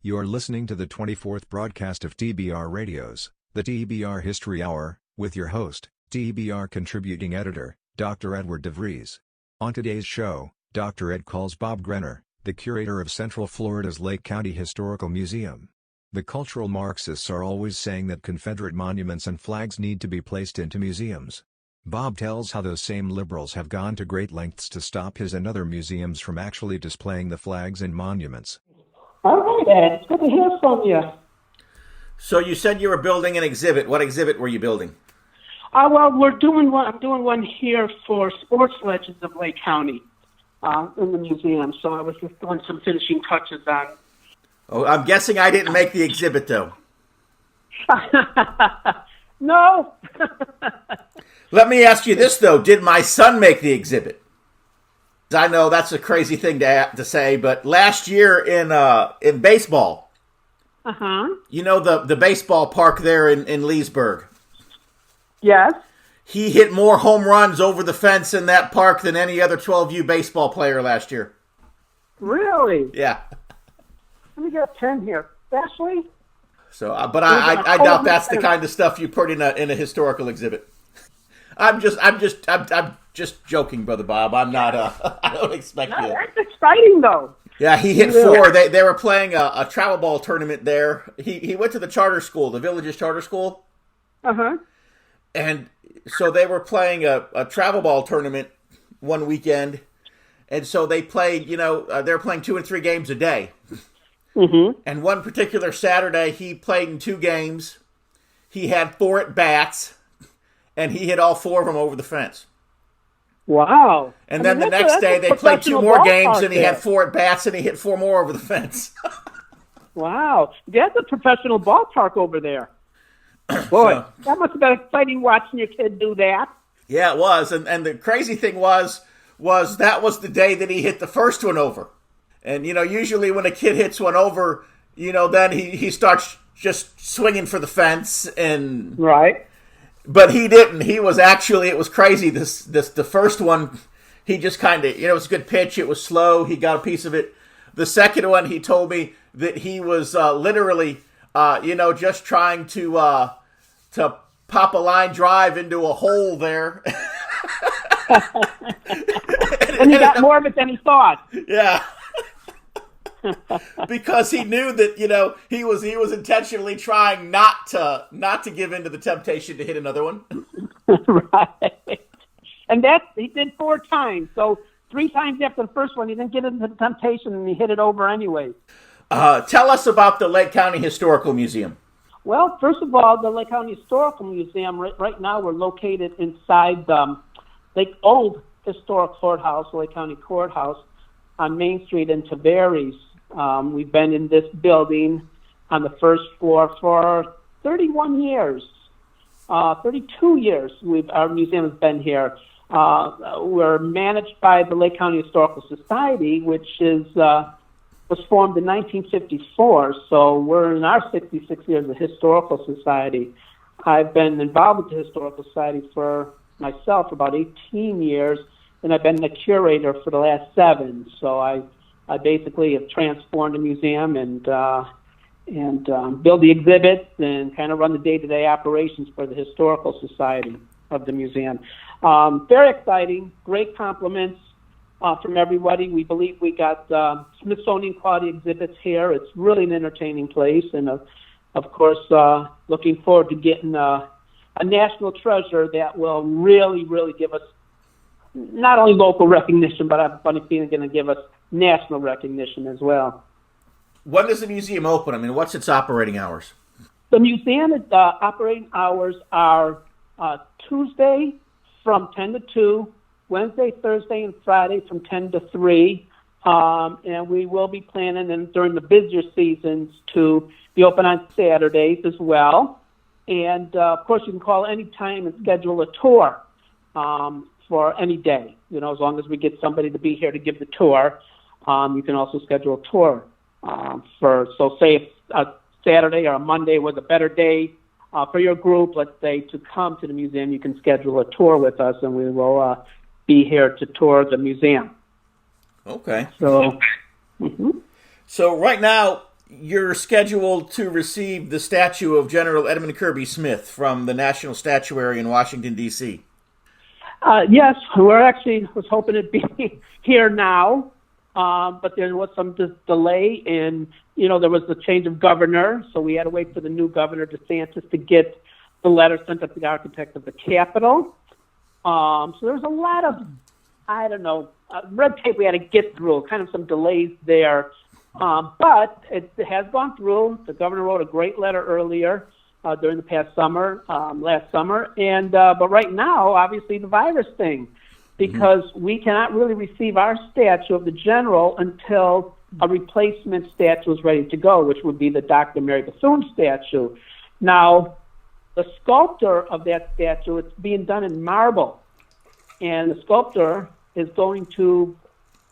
You're listening to the 24th broadcast of TBR Radio's, the TBR History Hour, with your host, TBR contributing editor, Dr. Edward DeVries. On today's show, Dr. Ed calls Bob Grenier, the curator of Central Florida's Lake County Historical Museum. The cultural Marxists are always saying that Confederate monuments and flags need to be placed into museums. Bob tells how those same liberals have gone to great lengths to stop his and other museums from actually displaying the flags and monuments. All right, Ed. It's good to hear from you. So you said you were building an exhibit. What exhibit were you building? Well, I'm doing one here for sports legends of Lake County in the museum. So I was just doing some finishing touches on it. Oh, I'm guessing I didn't make the exhibit, though. No. Let me ask you this, though. Did my son make the exhibit? I know that's a crazy thing to say, but last year in baseball, you know the baseball park there in Leesburg? Yes. He hit more home runs over the fence in that park than any other 12U baseball player last year. Really? Yeah. Let me get a pen here. Ashley? So, but I doubt that's the kind of stuff you put in a historical exhibit. I'm just joking, Brother Bob. I'm not. I don't expect you. That's exciting, though. Yeah, he hit 4. They were playing a travel ball tournament there. He went to the charter school, the village's charter school. And so they were playing a travel ball tournament one weekend, and so they played. They were playing 2 and 3 games a day. And one particular Saturday, he played in 2 games. He had 4 at bats, and he hit all 4 of them over the fence. Wow. And then the next day, they played 2 more games, and he had 4 at bats, and he hit 4 more over the fence. Wow. That's a professional ballpark over there. Boy, that must have been exciting watching your kid do that. Yeah, it was. And the crazy thing was that was the day that he hit the first one over. And, usually when a kid hits one over, then he starts just swinging for the fence. And right. But he didn't. He was actually, it was crazy. The first one, he just kind of, it was a good pitch. It was slow. He got a piece of it. The second one, he told me that he was literally, just trying to pop a line drive into a hole there. And he got more of it than he thought. Yeah. Because he knew that, he was intentionally trying not to give in to the temptation to hit another one. Right. And that he did 4 times. So 3 times after the first one, he didn't get into the temptation and he hit it over anyway. Tell us about the Lake County Historical Museum. Well, first of all, the Lake County Historical Museum, right now we're located inside the old historic courthouse, Lake County Courthouse, on Main Street in Tiberias. We've been in this building on the first floor for 31 years, 32 years. Our museum has been here. We're managed by the Lake County Historical Society, which was formed in 1954, so we're in our 66 years of historical society. I've been involved with the Historical Society for myself for about 18 years, and I've been the curator for the last 7. So I basically have transformed the museum and build the exhibits and kind of run the day-to-day operations for the Historical Society of the museum. Very exciting, great compliments from everybody. We believe we got Smithsonian quality exhibits here. It's really an entertaining place, and of course, looking forward to getting a national treasure that will really, really give us not only local recognition, but I have a funny feeling going to give us national recognition as well. When does the museum open? I mean, what's its operating hours? The museum operating hours are Tuesday from 10 to 2, Wednesday, Thursday, and Friday from 10 to 3. And we will be planning during the busier seasons to be open on Saturdays as well. And, of course, you can call any time and schedule a tour for any day, as long as we get somebody to be here to give the tour. You can also schedule a tour say if a Saturday or a Monday was a better day for your group, let's say, to come to the museum, you can schedule a tour with us, and we will be here to tour the museum. Okay. So, So right now, you're scheduled to receive the statue of General Edmund Kirby Smith from the National Statuary in Washington, D.C. Yes, was hoping it'd be here now, but there was some delay in, there was the change of governor, so we had to wait for the new governor, DeSantis, to get the letter sent up to the architect of the Capitol. So there was a lot of, red tape we had to get through, kind of some delays there. But it has gone through. The governor wrote a great letter earlier during the past summer, last summer. And but right now, obviously, the virus thing, because we cannot really receive our statue of the general until a replacement statue is ready to go, which would be the Dr. Mary Bethune statue. Now, the sculptor of that statue, it's being done in marble. And the sculptor is going to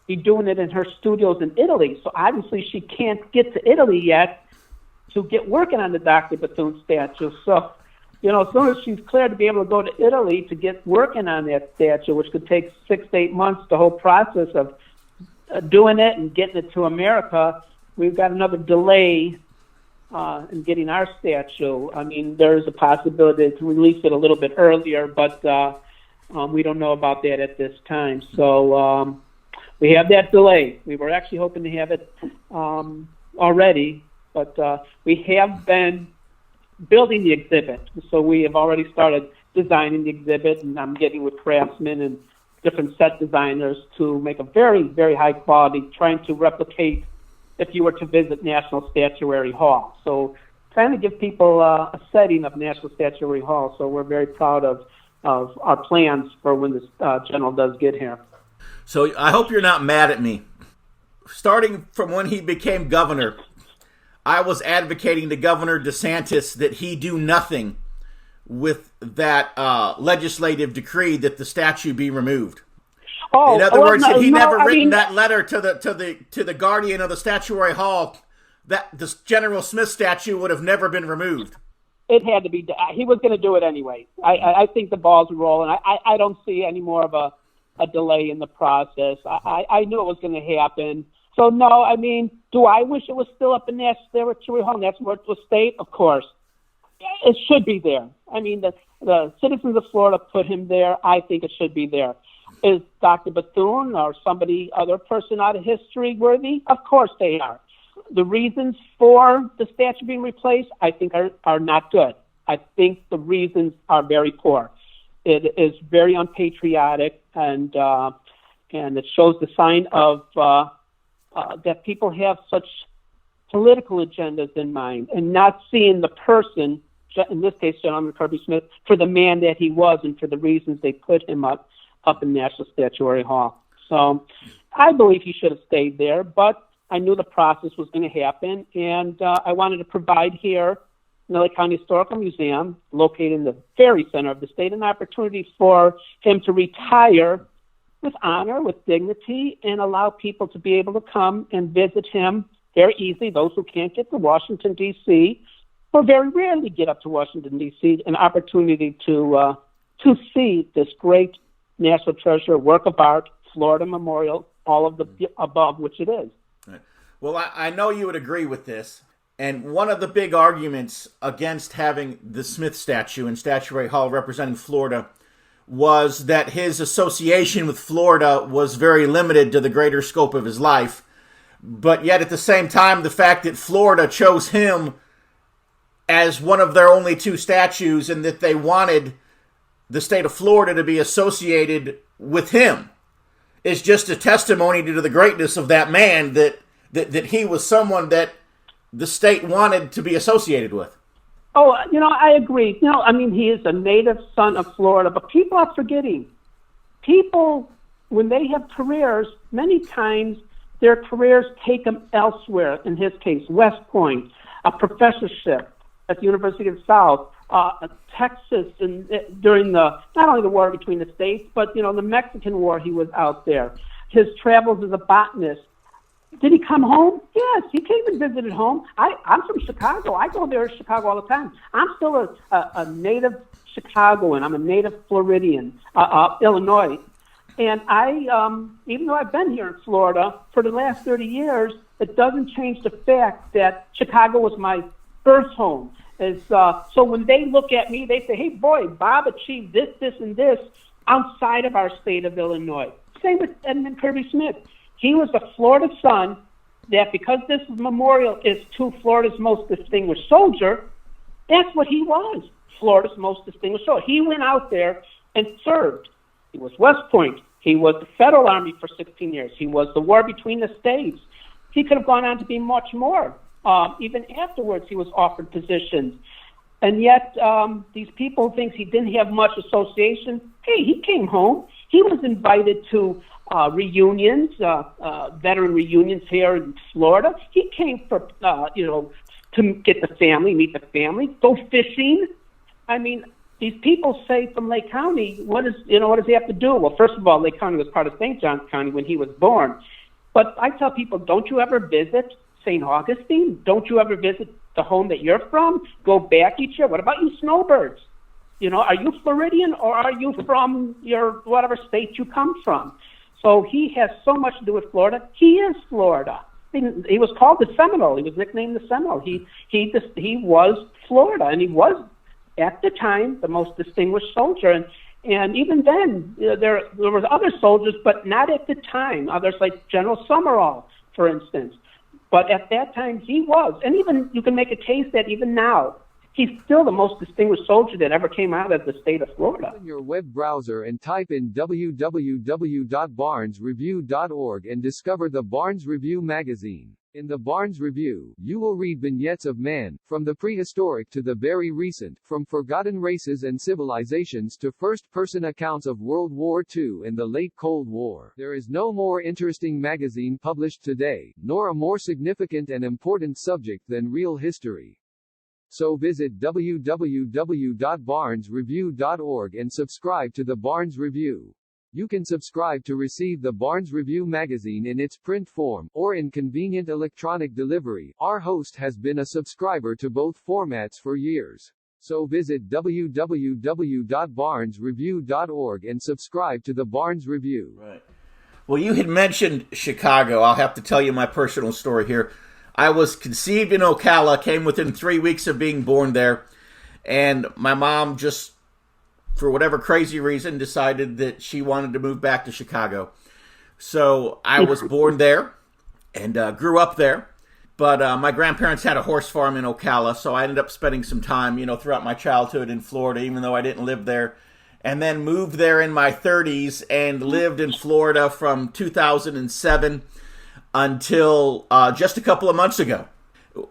be doing it in her studios in Italy. So obviously she can't get to Italy yet to get working on the Dr. Bethune statue. So, as soon as she's cleared to be able to go to Italy to get working on that statue, which could take 6 to 8 months, the whole process of doing it and getting it to America, we've got another delay in getting our statue. I mean, there's a possibility to release it a little bit earlier, but we don't know about that at this time. So we have that delay. We were actually hoping to have it already, but we have been building the exhibit. So we have already started designing the exhibit, and I'm getting with craftsmen and different set designers to make a very, very high quality, trying to replicate if you were to visit National Statuary Hall. So trying to give people a setting of National Statuary Hall. So we're very proud of our plans for when this general does get here. So I hope you're not mad at me. Starting from when he became governor, I was advocating to Governor DeSantis that he do nothing with that legislative decree that the statue be removed. In other words, had he never written that letter to the guardian of the Statuary Hall, that the General Smith statue would have never been removed. It had to be. He was going to do it anyway. I think the ball's rolling. I don't see any more of a delay in the process. I knew it was going to happen. So, no, I mean, do I wish it was still up in National Statuary Hall? That's where it was state? Of course. It should be there. I mean, the citizens of Florida put him there. I think it should be there. Is Dr. Bethune or other person out of history worthy? Of course they are. The reasons for the statue being replaced, I think, are not good. I think the reasons are very poor. It is very unpatriotic, and it shows the sign of that people have such political agendas in mind and not seeing the person, in this case, General Kirby Smith, for the man that he was and for the reasons they put him up in National Statuary Hall. So I believe he should have stayed there, but I knew the process was going to happen, and I wanted to provide here in the Lake County Historical Museum, located in the very center of the state, an opportunity for him to retire with honor, with dignity, and allow people to be able to come and visit him very easily. Those who can't get to Washington, D.C., or very rarely get up to Washington, D.C., an opportunity to see this great national treasure, work of art, Florida Memorial, all of the above, which it is. Right. Well, I know you would agree with this. And one of the big arguments against having the Smith statue in Statuary Hall representing Florida was that his association with Florida was very limited to the greater scope of his life. But yet at the same time, the fact that Florida chose him as one of their only two statues and that they wanted the state of Florida to be associated with him is just a testimony to the greatness of that man, that he was someone that the state wanted to be associated with. Oh, I agree. I mean, he is a native son of Florida, but people are forgetting. People, when they have careers, many times their careers take them elsewhere. In his case, West Point, a professorship at the University of the South, Texas, and during not only the war between the states, but the Mexican War, he was out there. His travels as a botanist. Did he come home? Yes, he came and visited home. I'm from Chicago. I go there to Chicago all the time. I'm still a native Chicagoan. I'm a native Floridian, Illinois. And I, even though I've been here in Florida for the last 30 years, it doesn't change the fact that Chicago was my birth home. So when they look at me, they say, hey, boy, Bob achieved this, this, and this outside of our state of Illinois. Same with Edmund Kirby Smith. He was a Florida son that because this memorial is to Florida's most distinguished soldier, that's what he was, Florida's most distinguished soldier. He went out there and served. He was West Point. He was the Federal Army for 16 years. He was the war between the states. He could have gone on to be much more. Even afterwards, he was offered positions. And yet, these people think he didn't have much association. Hey, he came home. He was invited to reunions, veteran reunions here in Florida. He came for, to get the family, meet the family, go fishing. I mean, these people say from Lake County, what does he have to do? Well, first of all, Lake County was part of St. Johns County when he was born. But I tell people, don't you ever visit St. Augustine? Don't you ever visit the home that you're from? Go back each year. What about you snowbirds? Are you Floridian or are you from your whatever state you come from? So he has so much to do with Florida. He is Florida. He was called the Seminole. He was nicknamed the Seminole. He was Florida, and he was at the time the most distinguished soldier. And even then, there were other soldiers, but not at the time. Others like General Summerall, for instance. But at that time, he was. And even you can make a case that even now, he's still the most distinguished soldier that ever came out of the state of Florida. Open your web browser and type in www.barnesreview.org and discover the Barnes Review magazine. In the Barnes Review, you will read vignettes of man, from the prehistoric to the very recent, from forgotten races and civilizations to first-person accounts of World War II and the late Cold War. There is no more interesting magazine published today, nor a more significant and important subject than real history. So visit www.barnesreview.org and subscribe to the Barnes Review. You can subscribe to receive the Barnes Review magazine in its print form, or in convenient electronic delivery. Our host has been a subscriber to both formats for years. So visit www.barnesreview.org and subscribe to the Barnes Review. Right. Well, you had mentioned Chicago. I'll have to tell you my personal story here. I was conceived in Ocala, came within 3 weeks of being born there, and my mom just, for whatever crazy reason, decided that she wanted to move back to Chicago. So I was born there and grew up there. But my grandparents had a horse farm in Ocala, so I ended up spending some time, throughout my childhood in Florida, even though I didn't live there. And then moved there in my 30s and lived in Florida from 2007 until just a couple of months ago.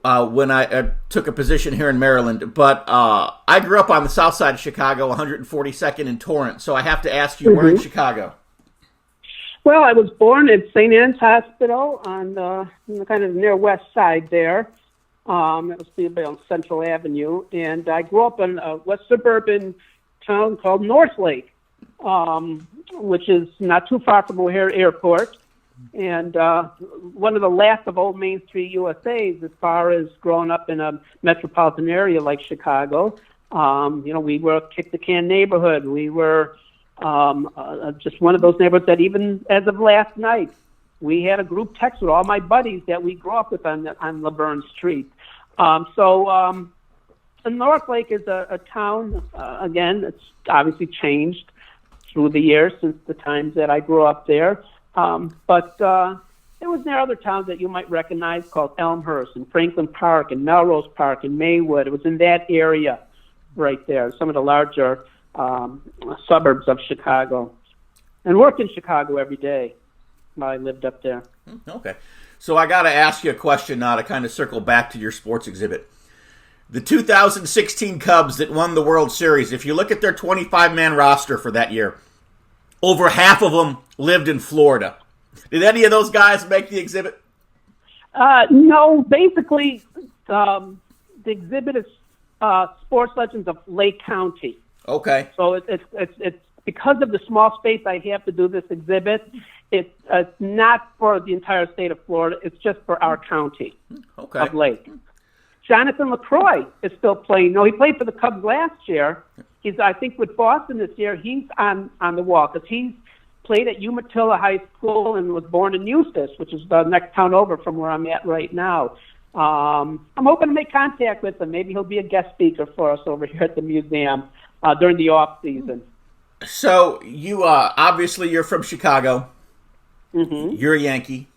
When I took a position here in Maryland. But I grew up on the south side of Chicago, 142nd and Torrance. So I have to ask you, where in Chicago? Well, I was born at St. Anne's Hospital on the kind of near west side there. It was on Central Avenue. And I grew up in a west suburban town called North Lake, which is not too far from O'Hare Airport. And one of the last of old Main Street USAs as far as growing up in a metropolitan area like Chicago. We were a kick-the-can neighborhood. We were just one of those neighborhoods that even as of last night, we had a group text with all my buddies that we grew up with on Laverne Street. So North Lake is a town, again, it's obviously changed through the years since the times that I grew up there. But there was near other towns that you might recognize called Elmhurst and Franklin Park and Melrose Park and Maywood. It was in that area right there, some of the larger suburbs of Chicago. And worked in Chicago every day while I lived up there. Okay. So I got to ask you a question now to kind of circle back to your sports exhibit. The 2016 Cubs that won the World Series, if you look at their 25-man roster for that year, over half of them lived in Florida. Did any of those guys make the exhibit? No. Basically, the exhibit is sports legends of Lake County. Okay. So it's because of the small space I have to do this exhibit. It's not for the entire state of Florida. It's just for our county of Lake. Jonathan LaCroix is still playing. No, he played for the Cubs last year. He's, I think, with Boston this year. He's on the wall because played at Umatilla High School and was born in Eustis, which is the next town over from where I'm at right now. I'm hoping to make contact with him. Maybe he'll be a guest speaker for us over here at the museum during the off season. So you obviously you're from Chicago. Mm-hmm. You're a Yankee.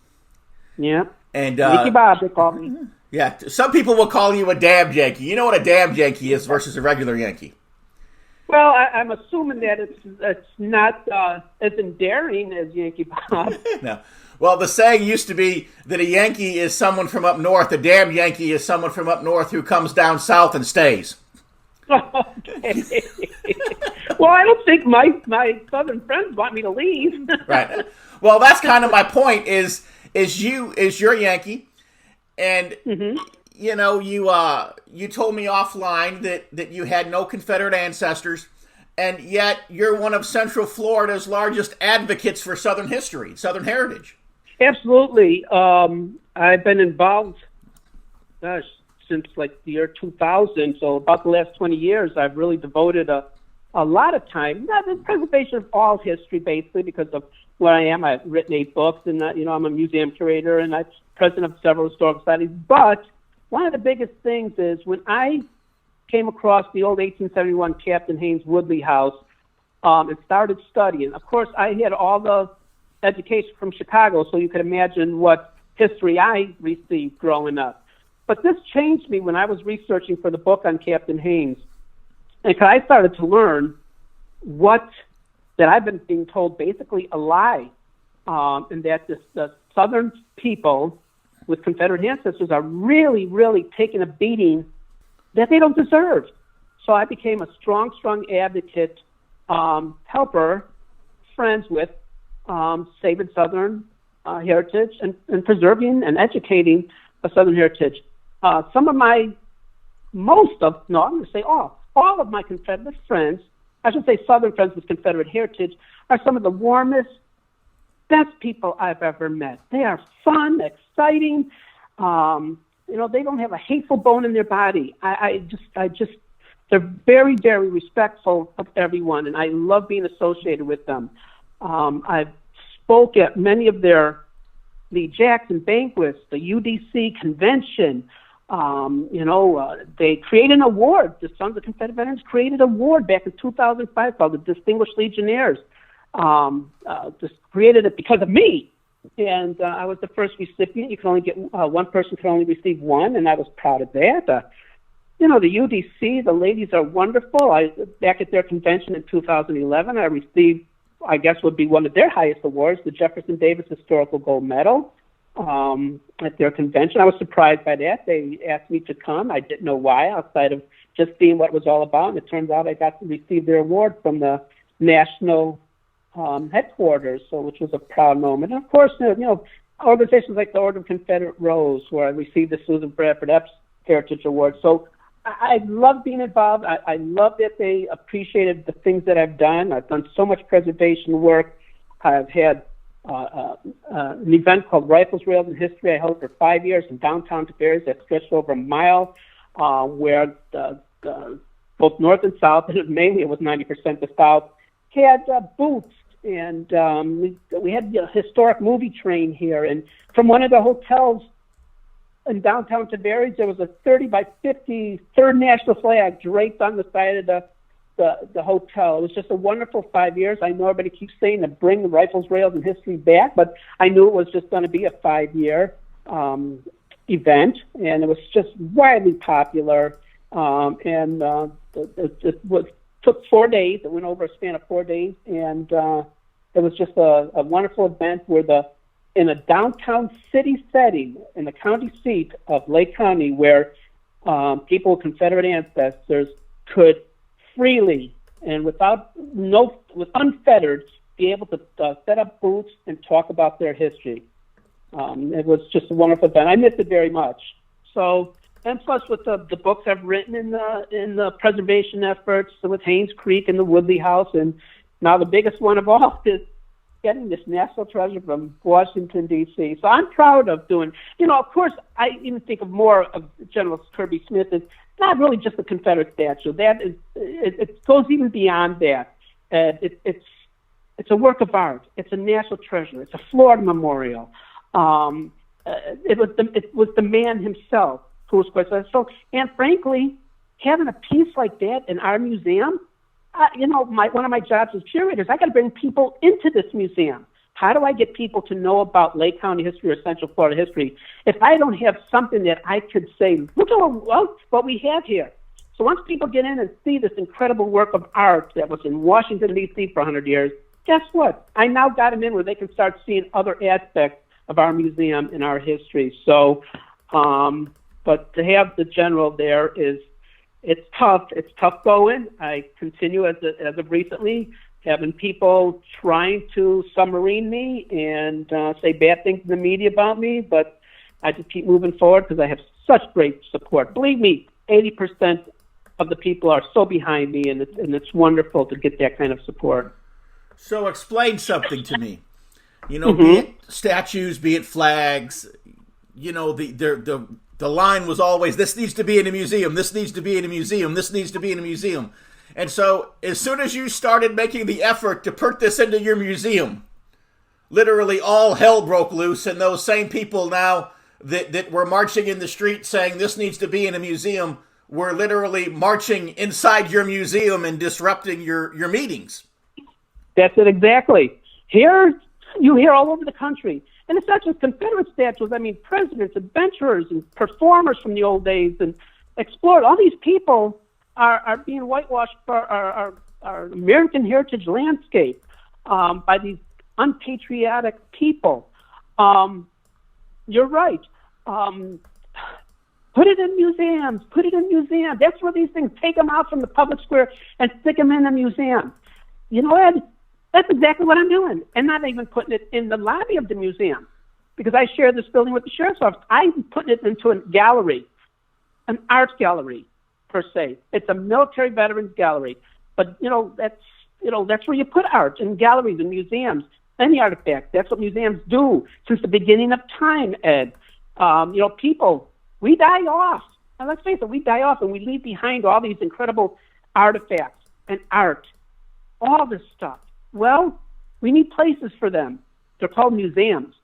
Yeah. And Yankee Bob, they call me. Yeah. Some people will call you a damned Yankee. You know what a damned Yankee is versus a regular Yankee. Well, I'm assuming that it's not as endearing as Yankee Bob. No. Well, the saying used to be that a Yankee is someone from up north. A damned Yankee is someone from up north who comes down south and stays. Okay. Well, I don't think my southern friends want me to leave. Right. Well, that's kind of my point. Is you're a Yankee, and you know you told me offline that you had no Confederate ancestors, and yet you're one of Central Florida's largest advocates for Southern history, Southern heritage. Absolutely. I've been involved, since like the year 2000. So about the last 20 years, I've really devoted a lot of time, not the preservation of all history, basically, because of where I am. I've written 8 books, and I'm a museum curator, and I'm president of several historical societies. But one of the biggest things is when I came across the old 1871 Captain Haynes Woodley House and started studying. Of course, I had all the education from Chicago, so you could imagine what history I received growing up. But this changed me when I was researching for the book on Captain Haynes. And I started to learn that I've been being told basically a lie, and that the Southern people with Confederate ancestors are really, really taking a beating that they don't deserve. So I became a strong advocate, helper, friends with saving Southern heritage and preserving and educating a Southern heritage. I'm going to say all of my Confederate friends, I should say Southern friends with Confederate heritage, are some of the warmest, best people I've ever met. They are fun, exciting. They don't have a hateful bone in their body. They're very, very respectful of everyone, and I love being associated with them. I've spoke at many of the Jackson banquets, the UDC convention. They created an award. The Sons of Confederate Veterans created an award back in 2005 called the Distinguished Legionnaires. Just created it because of me. And I was the first recipient. You can only get one person can only receive one, and I was proud of that. The UDC, the ladies are wonderful. Back at their convention in 2011, I received, I guess would be one of their highest awards, the Jefferson Davis Historical Gold Medal at their convention. I was surprised by that. They asked me to come. I didn't know why, outside of just seeing what it was all about. And it turns out I got to receive their award from the national headquarters, which was a proud moment. And of course, organizations like the Order of Confederate Rose, where I received the Susan Bradford Epps Heritage Award. So I love being involved. I love that they appreciated the things that I've done. I've done so much preservation work. I've had an event called Rifles, Rails, and History I held for 5 years in downtown Tiberias that stretched over a mile, where both north and south, and mainly it was 90% the south, had booths. And we had a historic movie train here. And from one of the hotels in downtown Tiberias, there was a 30 by 50 third national flag draped on the side of the hotel. It was just a wonderful 5 years. I know everybody keeps saying to bring the Rifles, Rails, and History back, but I knew it was just going to be a 5-year event, and it was just widely popular. It took 4 days. It went over a span of 4 days, and it was just a wonderful event where in a downtown city setting, in the county seat of Lake County, where people with Confederate ancestors could freely and with unfettered be able to set up booths and talk about their history. It was just a wonderful event. I missed it very much. So, and plus with the books I've written in the preservation efforts with Haynes Creek and the Woodley House, and now the biggest one of all is getting this national treasure from Washington, D.C. So I'm proud of doing, of course, I even think of more of General Kirby Smith as not really just a Confederate statue. That is, it goes even beyond that. It's It's a work of art. It's a national treasure. It's a Florida memorial. It was the man himself who was quite successful. And frankly, having a piece like that in our museum, one of my jobs as curators, I got to bring people into this museum. How do I get people to know about Lake County history or Central Florida history if I don't have something that I could say, look at what we have here? So once people get in and see this incredible work of art that was in Washington, D.C. for 100 years, guess what? I now got them in where they can start seeing other aspects of our museum and our history. So, but to have the general there it's tough. It's tough going. I continue as of recently having people trying to submarine me and say bad things in the media about me, but I just keep moving forward because I have such great support. Believe me, 80% of the people are so behind me, and it's wonderful to get that kind of support. So explain something to me. Be it statues, be it flags, the line was always, this needs to be in a museum, this needs to be in a museum, this needs to be in a museum. And so as soon as you started making the effort to put this into your museum, literally all hell broke loose, and those same people now that were marching in the street saying this needs to be in a museum were literally marching inside your museum and disrupting your meetings. That's it exactly. Here, you hear all over the country. And it's not just Confederate statues. I mean, presidents, adventurers, and performers from the old days, and explorers. All these people are being whitewashed for our American heritage landscape by these unpatriotic people. You're right. Put it in museums. Put it in museums. That's where these things, take them out from the public square and stick them in a museum. You know, Ed, that's exactly what I'm doing. And not even putting it in the lobby of the museum, because I share this building with the sheriff's office. I'm putting it into a gallery, an art gallery, per se. It's a military veterans gallery. But, that's where you put art, in galleries and museums, any artifact. That's what museums do since the beginning of time, Ed. People, we die off. And let's face it, we die off and we leave behind all these incredible artifacts and art, all this stuff. Well, we need places for them. They're called museums.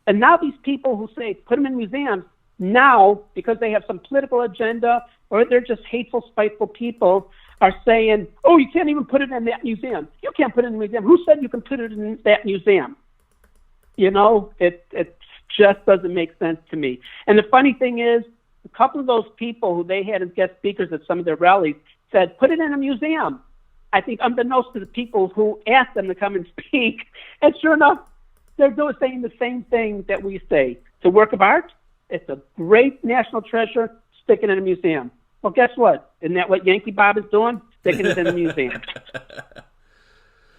And now these people who say put them in museums, now, because they have some political agenda or they're just hateful, spiteful people, are saying, oh, you can't even put it in that museum. You can't put it in the museum. Who said you can put it in that museum? It just doesn't make sense to me. And the funny thing is, a couple of those people who they had as guest speakers at some of their rallies said, put it in a museum. I think unbeknownst to the people who asked them to come and speak. And sure enough, they're saying the same thing that we say. It's a work of art. It's a great national treasure. Stick it in a museum. Well, guess what? Isn't that what Yankee Bob is doing? Sticking it in a museum.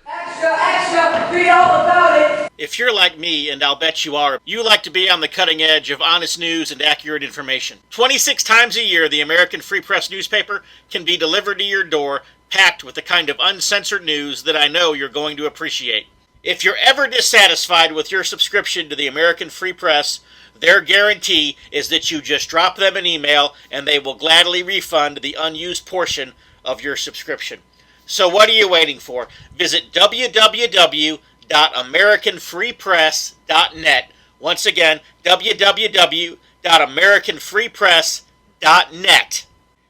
Extra, read all about it. If you're like me, and I'll bet you are, you like to be on the cutting edge of honest news and accurate information. 26 times a year, the American Free Press newspaper can be delivered to your door, packed with the kind of uncensored news that I know you're going to appreciate. If you're ever dissatisfied with your subscription to the American Free Press, their guarantee is that you just drop them an email and they will gladly refund the unused portion of your subscription. So what are you waiting for? Visit www.americanfreepress.net. Once again, www.americanfreepress.net.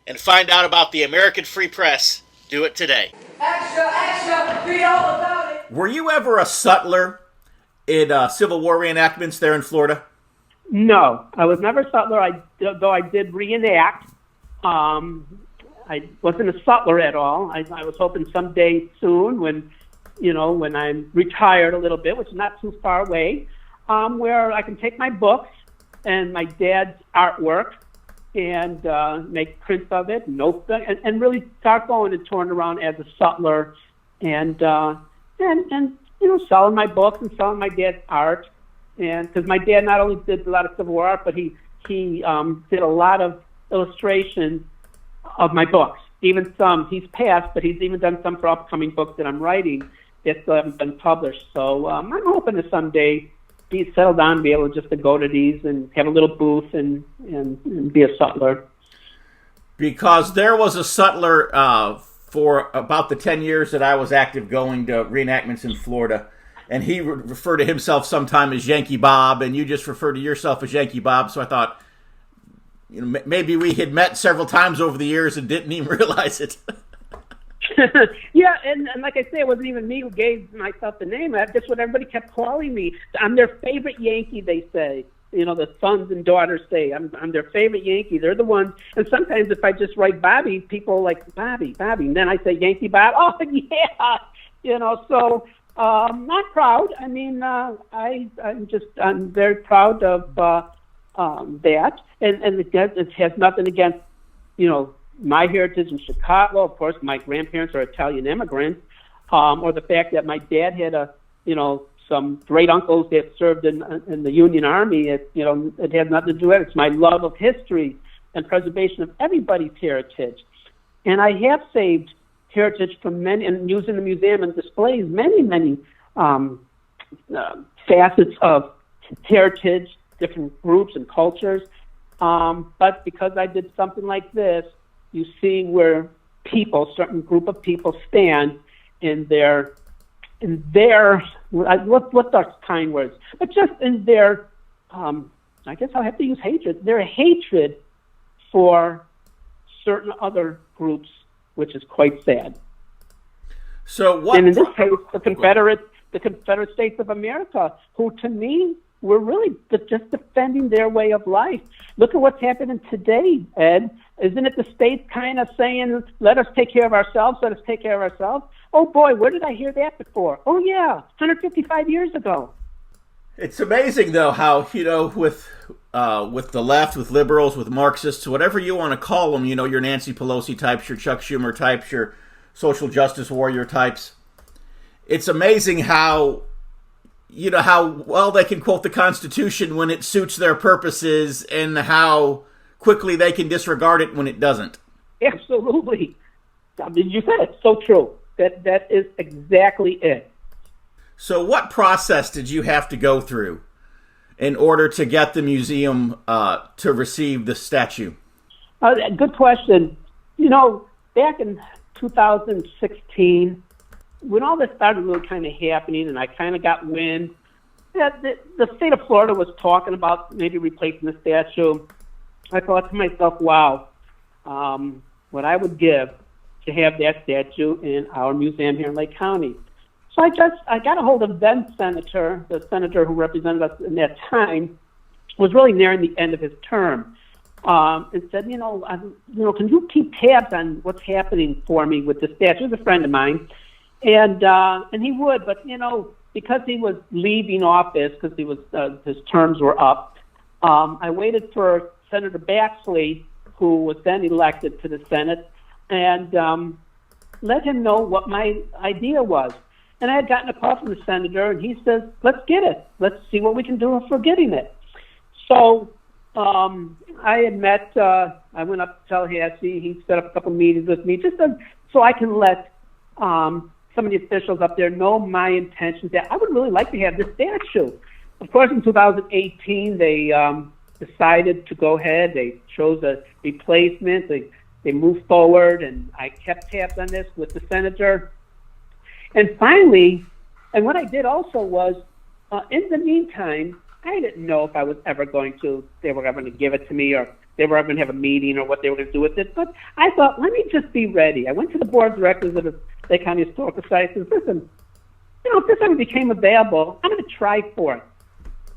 And find out about the American Free Press. Do it today. Extra, read all about it. Were you ever a sutler in Civil War reenactments there in Florida? No, I was never a sutler, though I did reenact. I wasn't a sutler at all. I was hoping someday soon when I'm retired a little bit, which is not too far away, where I can take my books and my dad's artwork and make prints of it, and really start going and touring around as a sutler and selling my books and selling my dad's art. And because my dad not only did a lot of Civil War art, but he did a lot of illustrations of my books. Even some, he's passed, but he's even done some for upcoming books that I'm writing that still haven't been published. So I'm hoping to someday be settled down and be able just to go to these and have a little booth and be a sutler. Because there was a sutler for about the 10 years that I was active going to reenactments in Florida. And he referred to himself sometime as Yankee Bob, and you just referred to yourself as Yankee Bob. So I thought, maybe we had met several times over the years and didn't even realize it. Yeah, and like I say, it wasn't even me who gave myself the name. That's what everybody kept calling me. I'm their favorite Yankee, they say. The sons and daughters say, I'm their favorite Yankee. They're the ones. And sometimes if I just write Bobby, people are like, Bobby. And then I say Yankee Bob. Oh, yeah. So not proud. I mean, I'm very proud of that. And it has nothing against, my heritage in Chicago. Of course, my grandparents are Italian immigrants, or the fact that my dad had some great uncles that served in the Union Army. It has nothing to do with it. It's my love of history and preservation of everybody's heritage. And I have saved heritage from many, and used in the museum and displays many facets of heritage, different groups and cultures. But because I did something like this, you see where certain group of people stand in their what are kind words, but just in their, I guess I'll have to use hatred. Their hatred for certain other groups, which is quite sad. So what? And in this case, the Confederate States of America, who to me were really just defending their way of life. Look at what's happening today, Ed. Isn't it the states kind of saying, let us take care of ourselves, let us take care of ourselves? Oh, boy, where did I hear that before? Oh, yeah, 155 years ago. It's amazing, though, how, with the left, with liberals, with Marxists, whatever you want to call them, your Nancy Pelosi types, your Chuck Schumer types, your social justice warrior types. It's amazing how well they can quote the Constitution when it suits their purposes and how quickly they can disregard it when it doesn't. Absolutely. I mean, you said it. So true. That is exactly it. So what process did you have to go through in order to get the museum to receive the statue? Good question. Back in 2016, when all this started really kind of happening and I kind of got wind that the state of Florida was talking about maybe replacing the statue, I thought to myself, wow, what I would give to have that statue in our museum here in Lake County. So I got a hold of the senator who represented us in that time, was really nearing the end of his term, and said, can you keep tabs on what's happening for me with the statue? He was a friend of mine, and he would, but because he was leaving office, because his terms were up, I waited for Senator Baxley, who was then elected to the Senate, and let him know what my idea was. And I had gotten a call from the senator, and he says, let's get it. Let's see what we can do for getting it. So I had met, I went up to Tallahassee. He set up a couple meetings with me just so I can let some of the officials up there know my intentions, that I would really like to have this statue. Of course, in 2018, they decided to go ahead. They chose a replacement. They moved forward, and I kept tabs on this with the senator. And finally, and what I did also was, in the meantime, I didn't know if they were ever going to give it to me, or they were ever going to have a meeting, or what they were going to do with it. But I thought, let me just be ready. I went to the board of directors of the Lake County Historical Society and said, listen, if this ever became available, I'm going to try for it.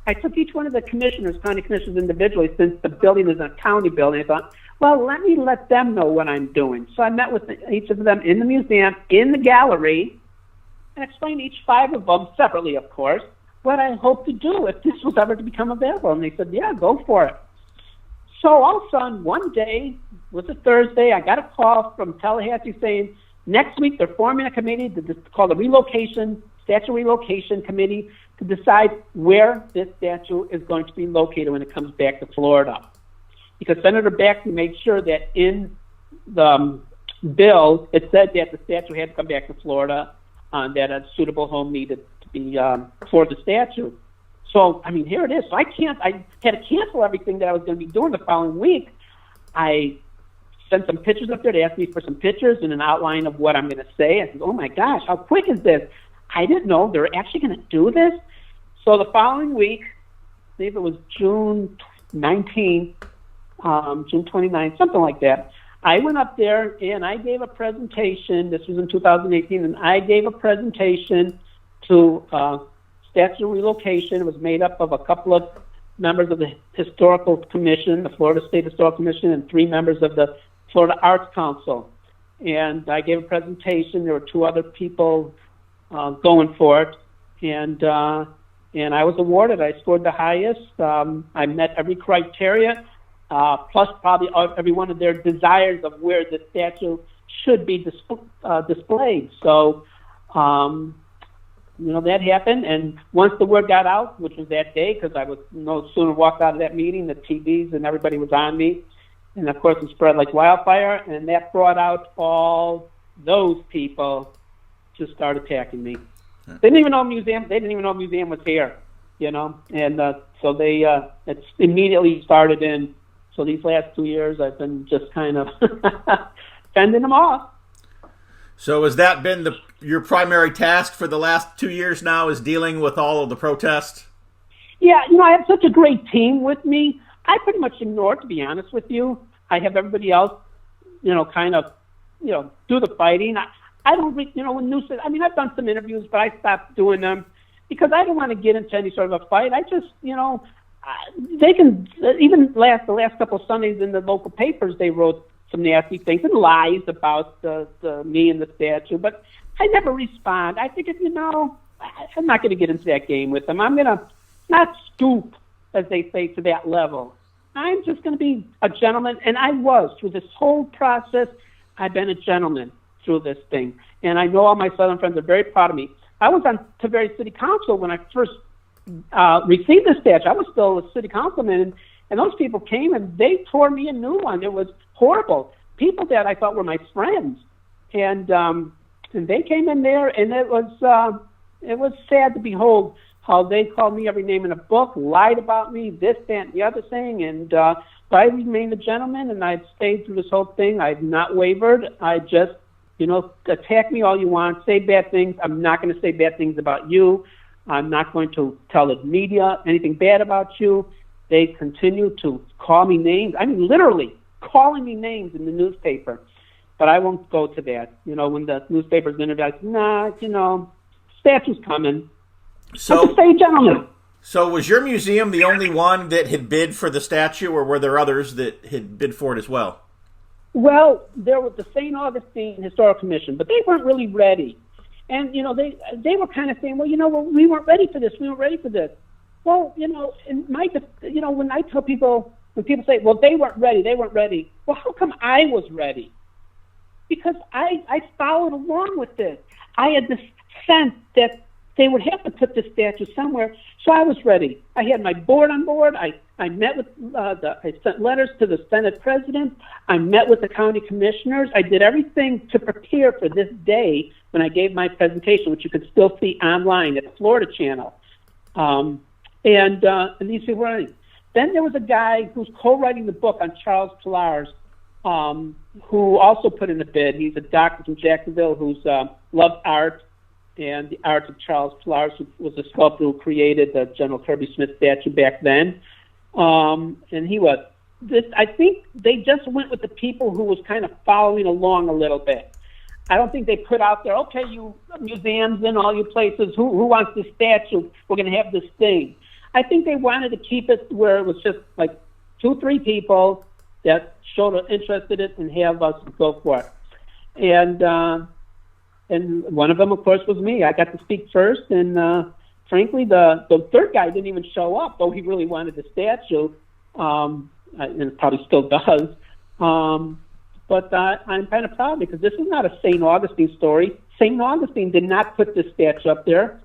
I took each one of the county commissioners individually, since the building is a county building. I thought, well, let them know what I'm doing. So I met with each of them in the museum, in the gallery, and explained each 5 of them, separately, of course, what I hoped to do if this was ever to become available. And they said, yeah, go for it. So all of a sudden, one day, it was a Thursday, I got a call from Tallahassee saying, next week they're forming a committee called the Statue Relocation Committee, to decide where this statue is going to be located when it comes back to Florida. Because Senator Baxley made sure that in the bill, it said that the statue had to come back to Florida, that a suitable home needed to be for the statue. So, here it is. So I had to cancel everything that I was going to be doing the following week. I sent some pictures up there. They asked me for some pictures and an outline of what I'm going to say. I said, oh my gosh, how quick is this? I didn't know they were actually going to do this. So the following week, I believe it was June 19th, June 29th, something like that. I went up there and I gave a presentation. This was in 2018, and I gave a presentation to Statute of Relocation. It was made up of a couple of members of the Historical Commission, the Florida State Historical Commission, and 3 members of the Florida Arts Council. And I gave a presentation. There were 2 other people going for it, and I was awarded. I scored the highest. I met every criteria, plus probably every one of their desires of where the statue should be displayed. So, that happened. And once the word got out, which was that day, because I was no sooner walked out of that meeting, the TVs and everybody was on me. And, of course, it spread like wildfire, and that brought out all those people to start attacking me. They didn't even know a museum. They didn't even know a museum was here, And so they it's immediately started in. So these last 2 years, I've been just kind of fending them off. So has that been your primary task for the last 2 years now, is dealing with all of the protests? Yeah, I have such a great team with me. I pretty much ignore, to be honest with you. I have everybody else, kind of, do the fighting. I don't read, when news. I mean, I've done some interviews, but I stopped doing them because I don't want to get into any sort of a fight. I just, they can, even the last couple of Sundays in the local papers, they wrote some nasty things and lies about the me and the statue, but I never respond. I think I'm not going to get into that game with them. I'm going to not stoop, as they say, to that level. I'm just going to be a gentleman, and I was through this whole process. I've been a gentleman through this thing, and I know all my Southern friends are very proud of me. I was on Tiberi City Council when I first received the statue. I was still a city councilman, and those people came and they tore me a new one. It was horrible. People that I thought were my friends, and they came in there, and it was sad to behold how they called me every name in a book, lied about me, this, that, and the other thing, and but I remained a gentleman, and I've stayed through this whole thing. I've not wavered. I just, attack me all you want, say bad things. I'm not going to say bad things about you. I'm not going to tell the media anything bad about you. They continue to call me names. I mean, literally calling me names in the newspaper. But I won't go to that. When the newspaper's interviewed, I say, statue's coming. So, I'm just a gentleman. So was your museum the only one that had bid for the statue, or were there others that had bid for it as well? Well, there was the St. Augustine Historical Commission, but they weren't really ready. And, they were kind of saying, we weren't ready for this. We weren't ready for this. Well, when I tell people, when people say, well, they weren't ready. Well, how come I was ready? Because I followed along with this. I had this sense that they would have to put this statue somewhere, so I was ready. I had my board on board. I met with I sent letters to the Senate president. I met with the county commissioners. I did everything to prepare for this day when I gave my presentation, which you could still see online at the Florida Channel. And these people were ready. Then there was a guy who's co-writing the book on Charles Pillars, who also put in a bid. He's a doctor from Jacksonville who's loves art and the art of Charles Pillars, who was a sculptor who created the General Kirby Smith statue back then. And he was. I think they just went with the people who was kind of following along a little bit. I don't think they put out there, okay, you museums and all you places, who wants this statue? We're going to have this thing. I think they wanted to keep it where it was just like 2-3 people that showed an interest in it and have us go for it. And one of them, of course, was me. I got to speak first, and frankly, the third guy didn't even show up, though he really wanted the statue, and probably still does. But I'm kind of proud because this is not a St. Augustine story. St. Augustine did not put this statue up there.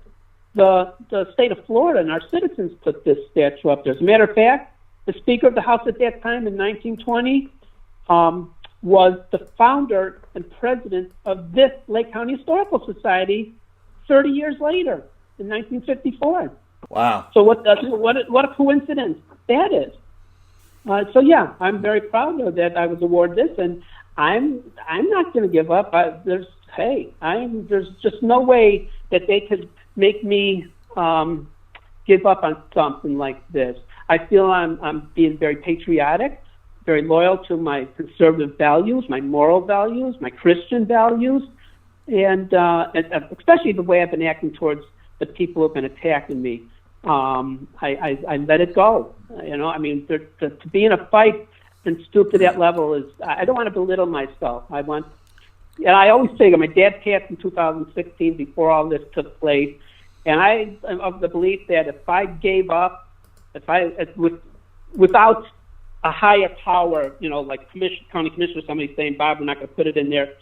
The state of Florida and our citizens put this statue up there. As a matter of fact, the Speaker of the House at that time in 1920 was the founder and president of this Lake County Historical Society 30 years later in 1954. Wow. So what a coincidence that is. So yeah, I'm very proud of that I was awarded this, and I'm not going to give up. There's just no way that they could make me give up on something like this. I feel I'm being very patriotic, very loyal to my conservative values, my moral values, my Christian values, and especially the way I've been acting towards the people who have been attacking me. I let it go. I mean, to be in a fight and stoop to that level is, I don't want to belittle myself. I always say that my dad passed in 2016 before all this took place, and I am of the belief that if I gave up, without a higher power, like county commissioner, somebody saying, Bob, we're not going to put it in there,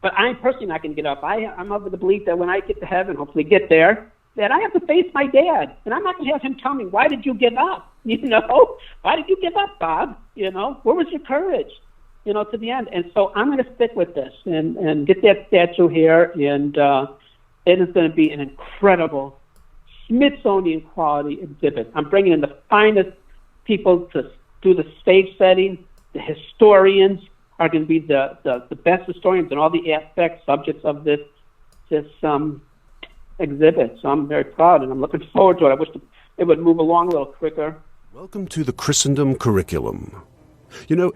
but I'm personally not going to get up. I'm of the belief that when I get to heaven, hopefully get there, that I have to face my dad, and I'm not going to have him tell me, why did you give up? Why did you give up, Bob? Where was your courage? To the end. And so I'm going to stick with this and get that statue here, and it is going to be an incredible Smithsonian quality exhibit. I'm bringing in the finest people to do the stage setting. The historians are going to be the best historians in all the aspects, subjects of this exhibit. So I'm very proud, and I'm looking forward to it. I wish it would move along a little quicker. Welcome to the Christendom curriculum.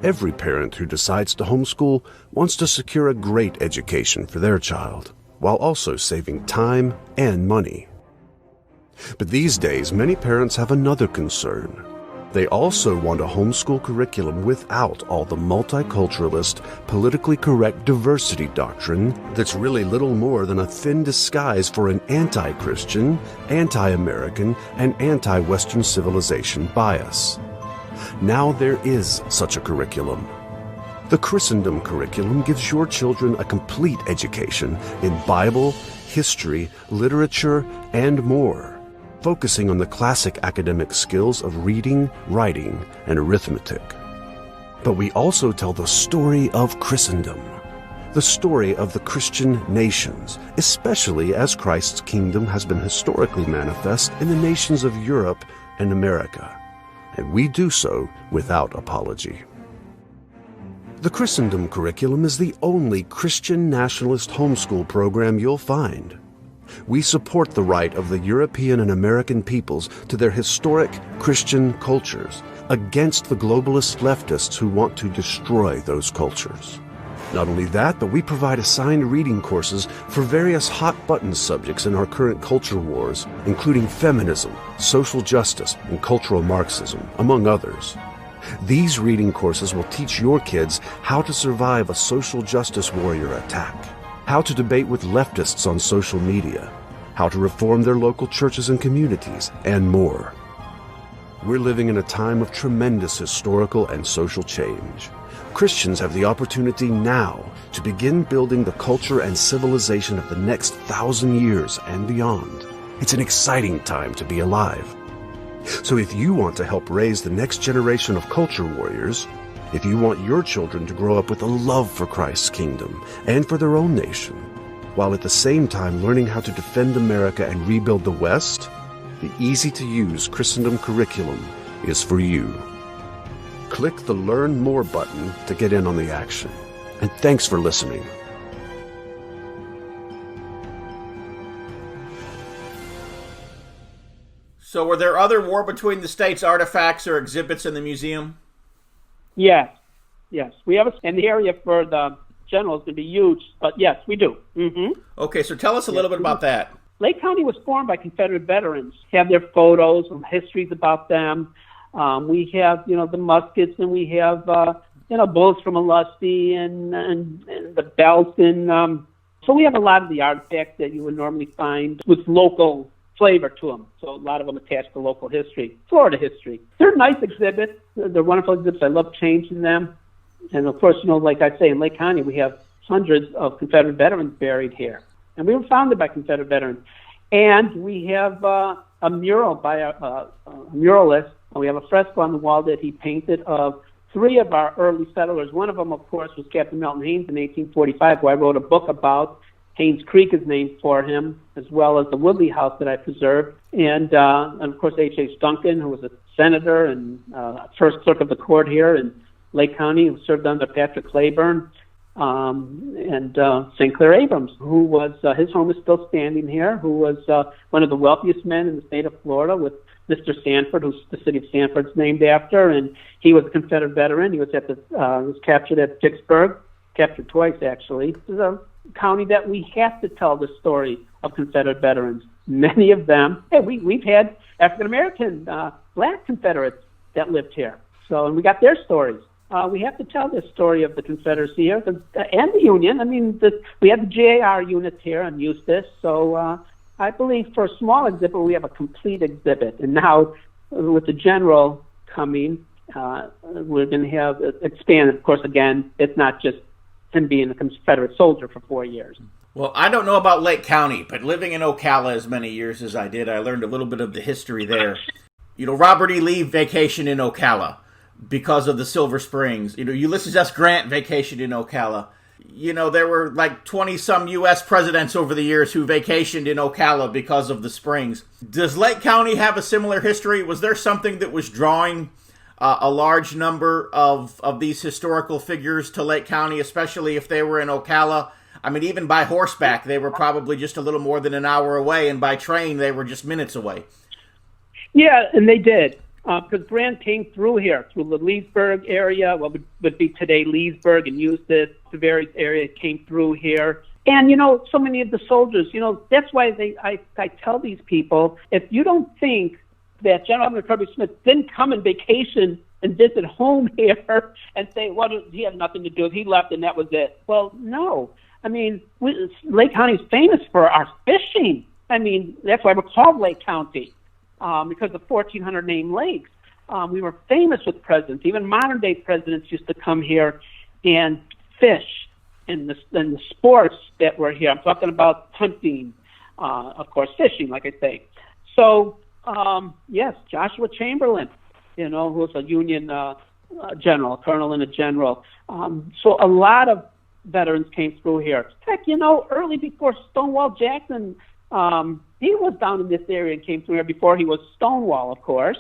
Every parent who decides to homeschool wants to secure a great education for their child, while also saving time and money. But these days, many parents have another concern. They also want a homeschool curriculum without all the multiculturalist, politically correct diversity doctrine that's really little more than a thin disguise for an anti-Christian, anti-American, and anti-Western civilization bias. Now there is such a curriculum. The Christendom curriculum gives your children a complete education in Bible, history, literature, and more, focusing on the classic academic skills of reading, writing, and arithmetic. But we also tell the story of Christendom, the story of the Christian nations, especially as Christ's kingdom has been historically manifest in the nations of Europe and America. And we do so without apology. The Christendom curriculum is the only Christian nationalist homeschool program you'll find. We support the right of the European and American peoples to their historic Christian cultures against the globalist leftists who want to destroy those cultures. Not only that, but we provide assigned reading courses for various hot-button subjects in our current culture wars, including feminism, social justice, and cultural Marxism, among others. These reading courses will teach your kids how to survive a social justice warrior attack, how to debate with leftists on social media, how to reform their local churches and communities, and more. We're living in a time of tremendous historical and social change. Christians have the opportunity now to begin building the culture and civilization of the next 1,000 years and beyond. It's an exciting time to be alive. So if you want to help raise the next generation of culture warriors, if you want your children to grow up with a love for Christ's kingdom and for their own nation, while at the same time learning how to defend America and rebuild the West, the easy-to-use Christendom curriculum is for you. Click the Learn More button to get in on the action. And thanks for listening. So were there other War Between the States artifacts or exhibits in the museum? Yes. We have and the area for the general is going to be huge, but yes, we do. Mm-hmm. Okay, so tell us a little bit about that. Lake County was formed by Confederate veterans. Have their photos and histories about them. We have, the muskets, and we have, bullets from Ulusty and the belts. And so we have a lot of the artifacts that you would normally find with local flavor to them. So a lot of them attached to local history, Florida history. They're nice exhibits. They're wonderful exhibits. I love changing them. And, of course, like I say, in Lake County, we have hundreds of Confederate veterans buried here. And we were founded by Confederate veterans. And we have a mural by a muralist. We have a fresco on the wall that he painted of three of our early settlers. One of them, of course, was Captain Milton Haynes in 1845, who I wrote a book about. Haynes Creek is named for him, as well as the Woodley House that I preserved. And of course, H.H. Duncan, who was a senator and first clerk of the court here in Lake County, who served under Patrick Claiborne. and St. Clair Abrams, who was, his home is still standing here, who was one of the wealthiest men in the state of Florida, with Mr. Sanford, who's the city of Sanford's named after, and he was a Confederate veteran. He was was captured at Vicksburg, captured twice actually. This is a county that we have to tell the story of Confederate veterans. Many of them, we've had African American black Confederates that lived here. So, and we got their stories. We have to tell this story of the Confederacy here, and the Union. I mean, we have the JAR units here in Eustis, so I believe for a small exhibit, we have a complete exhibit. And now, with the general coming, we're going to have expanded. Of course, again, it's not just him being a Confederate soldier for 4 years. Well, I don't know about Lake County, but living in Ocala as many years as I did, I learned a little bit of the history there. You know, Robert E. Lee vacationed in Ocala because of the Silver Springs. You know, Ulysses S. Grant vacationed in Ocala. You know, there were like 20-some U.S. presidents over the years who vacationed in Ocala because of the springs. Does Lake County have a similar history? Was there something that was drawing a large number of these historical figures to Lake County, especially if they were in Ocala? I mean, even by horseback, they were probably just a little more than an hour away, and by train, they were just minutes away. Yeah, and they did. Because Grant came through here, through the Leesburg area, what would be today Leesburg and Eustis, the various areas came through here. And, you know, so many of the soldiers, you know, that's why I tell these people, if you don't think that General Abner Kirby Smith didn't come on vacation and visit home here and say, well, he had nothing to do with it, he left and that was it. Well, no. I mean, Lake County is famous for our fishing. I mean, that's why we're called Lake County. Because of 1,400 named lakes. We were famous with presidents. Even modern-day presidents used to come here and fish in the sports that were here. I'm talking about hunting, of course, fishing, like I say. So, yes, Joshua Chamberlain, you know, who was a Union general, a colonel and a general. So a lot of veterans came through here. Heck, you know, early before Stonewall Jackson, he was down in this area and came through here before he was Stonewall, of course.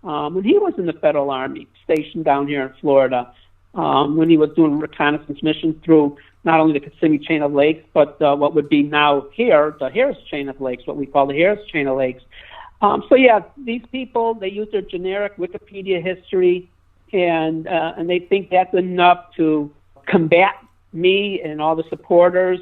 When he was in the Federal Army, stationed down here in Florida, when he was doing reconnaissance missions through not only the Kissimmee Chain of Lakes, but what would be now here, the Harris Chain of Lakes, what we call the Harris Chain of Lakes. So yeah, these people, they use their generic Wikipedia history, and they think that's enough to combat me and all the supporters,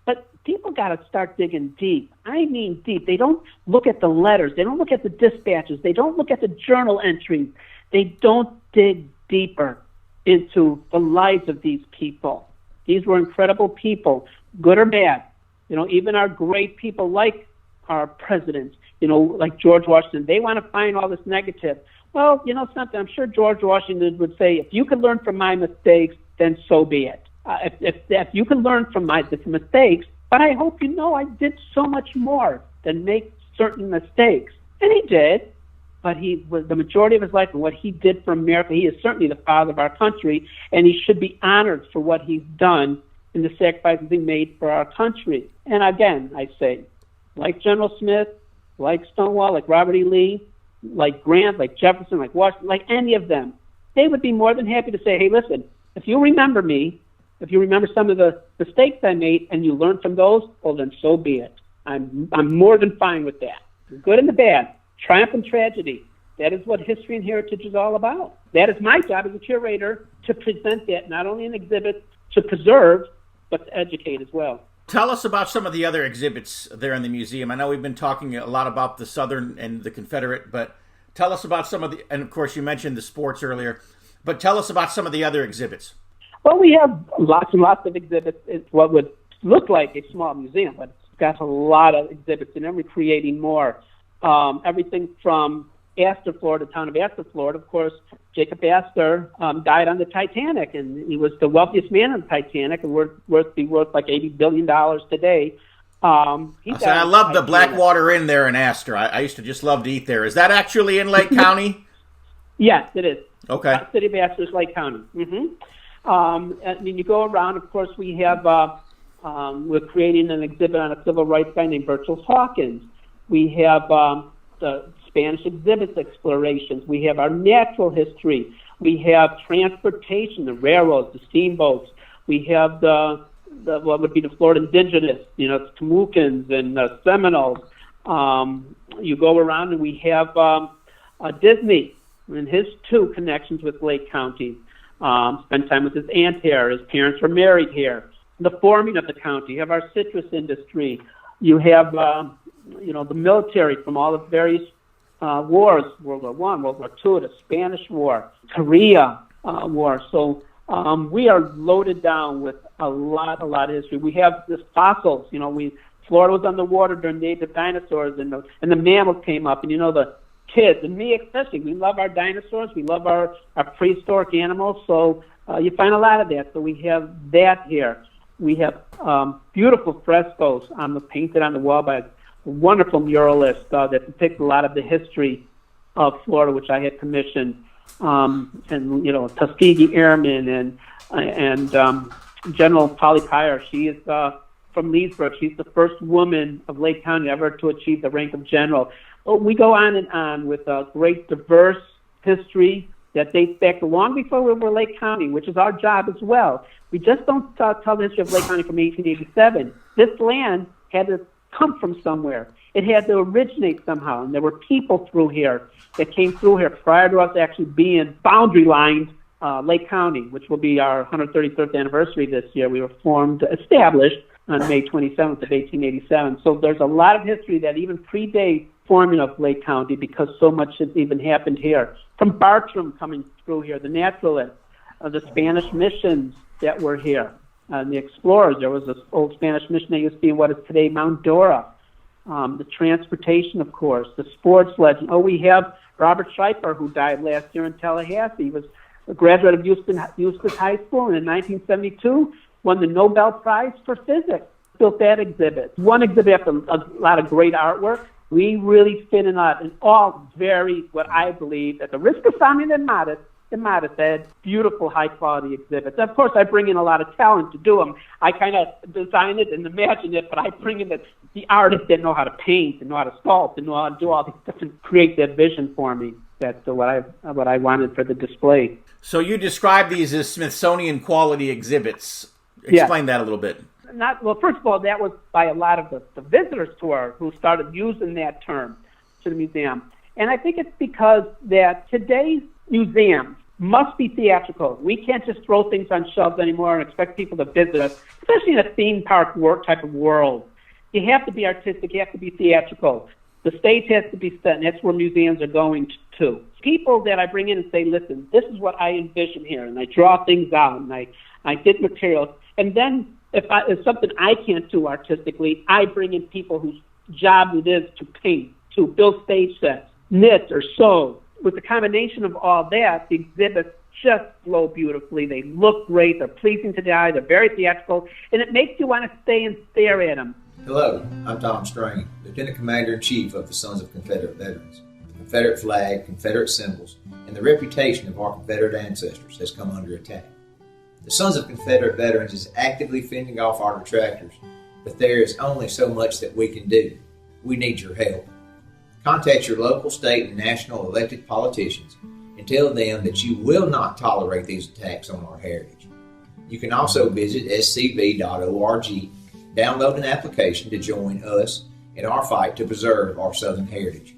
but people got to start digging deep. I mean deep. They don't look at the letters. They don't look at the dispatches. They don't look at the journal entries. They don't dig deeper into the lives of these people. These were incredible people, good or bad. You know, even our great people like our presidents, you know, like George Washington, they want to find all this negative. Well, you know something, I'm sure George Washington would say, if you can learn from my mistakes, then so be it. If you can learn from my mistakes, but I hope you know I did so much more than make certain mistakes. And he did, but he was the majority of his life and what he did for America. He is certainly the father of our country, and he should be honored for what he's done in the sacrifices he made for our country. And again, I say, like General Smith, like Stonewall, like Robert E. Lee, like Grant, like Jefferson, like Washington, like any of them, they would be more than happy to say, hey, listen, if you remember me, if you remember some of the mistakes I made and you learn from those, well, then so be it. I'm more than fine with that. The good and the bad, triumph and tragedy. That is what history and heritage is all about. That is my job as a curator, to present that, not only in exhibits to preserve, but to educate as well. Tell us about some of the other exhibits there in the museum. I know we've been talking a lot about the Southern and the Confederate, but tell us about some of the, and of course you mentioned the sports earlier, but tell us about some of the other exhibits. Well, we have lots and lots of exhibits. It's what would look like a small museum, but it's got a lot of exhibits, and then we're creating more. Everything from Astor, Florida, the town of Astor, Florida. Of course, Jacob Astor died on the Titanic, and he was the wealthiest man on the Titanic, and worth like $80 billion today. I love the Blackwater Inn there in Astor. I used to just love to eat there. Is that actually in Lake County? Yes, it is. Okay. The city of Astor is Lake County. Mm-hmm. I mean, you go around, of course, we have, we're creating an exhibit on a civil rights guy named Virgil Hawkins. We have the Spanish exhibits explorations. We have our natural history. We have transportation, the railroads, the steamboats. We have the what would be the Florida Indigenous, Temucans and Seminoles. You go around and we have Disney and his two connections with Lake County. Spent time with his aunt here. His parents were married here. The forming of the county. You have our citrus industry. You have, the military from all the various wars, World War I, World War II, the Spanish War, Korea War. So we are loaded down with a lot of history. We have this fossils. Florida was underwater during the age of dinosaurs, and the mammals came up. And the kids, and me especially, we love our dinosaurs. We love our prehistoric animals. So you find a lot of that. So we have that here. We have beautiful frescoes painted on the wall by a wonderful muralist that depicts a lot of the history of Florida, which I had commissioned. And Tuskegee Airmen and General Polly Pryor. She is from Leesburg. She's the first woman of Lake County ever to achieve the rank of general. We go on and on with a great diverse history that dates back to long before we were Lake County, which is our job as well. We just don't tell the history of Lake County from 1887. This land had to come from somewhere. It had to originate somehow, and there were people through here that came through here prior to us actually being boundary lined Lake County, which will be our 133rd anniversary this year. We were established on May 27th of 1887. So there's a lot of history that even predates forming of Lake County because so much has even happened here. From Bartram coming through here, the naturalists, the Spanish missions that were here, the explorers. There was this old Spanish mission that used to be in what is today Mount Dora. The transportation, of course, the sports legend. We have Robert Schreiber, who died last year in Tallahassee. He was a graduate of Eustis High School, and in 1972 won the Nobel Prize for Physics. Built that exhibit. One exhibit after a lot of great artwork. We really fit in all very, what I believe, at the risk of sounding immodest, said beautiful, high-quality exhibits. Of course, I bring in a lot of talent to do them. I kind of design it and imagine it, but I bring in the artists that know how to paint and know how to sculpt and know how to do all these different, create that vision for me. That's what I wanted for the display. So you describe these as Smithsonian-quality exhibits. Explain that a little bit. First of all, that was by a lot of the visitors tour who started using that term to the museum. And I think it's because that today's museums must be theatrical. We can't just throw things on shelves anymore and expect people to visit us, especially in a theme park type of world. You have to be artistic. You have to be theatrical. The stage has to be set, and that's where museums are going to. People that I bring in and say, listen, this is what I envision here, and I draw things out, and I get materials. And then if something I can't do artistically, I bring in people whose job it is to paint, to build stage sets, knit or sew. With the combination of all that, the exhibits just flow beautifully. They look great. They're pleasing to the eye. They're very theatrical. And it makes you want to stay and stare at them. Hello, I'm Tom Strain, Lieutenant Commander-in-Chief of the Sons of Confederate Veterans. The Confederate flag, Confederate symbols, and the reputation of our Confederate ancestors has come under attack. The Sons of Confederate Veterans is actively fending off our detractors, but there is only so much that we can do. We need your help. Contact your local, state, and national elected politicians and tell them that you will not tolerate these attacks on our heritage. You can also visit scv.org, download an application to join us in our fight to preserve our Southern heritage.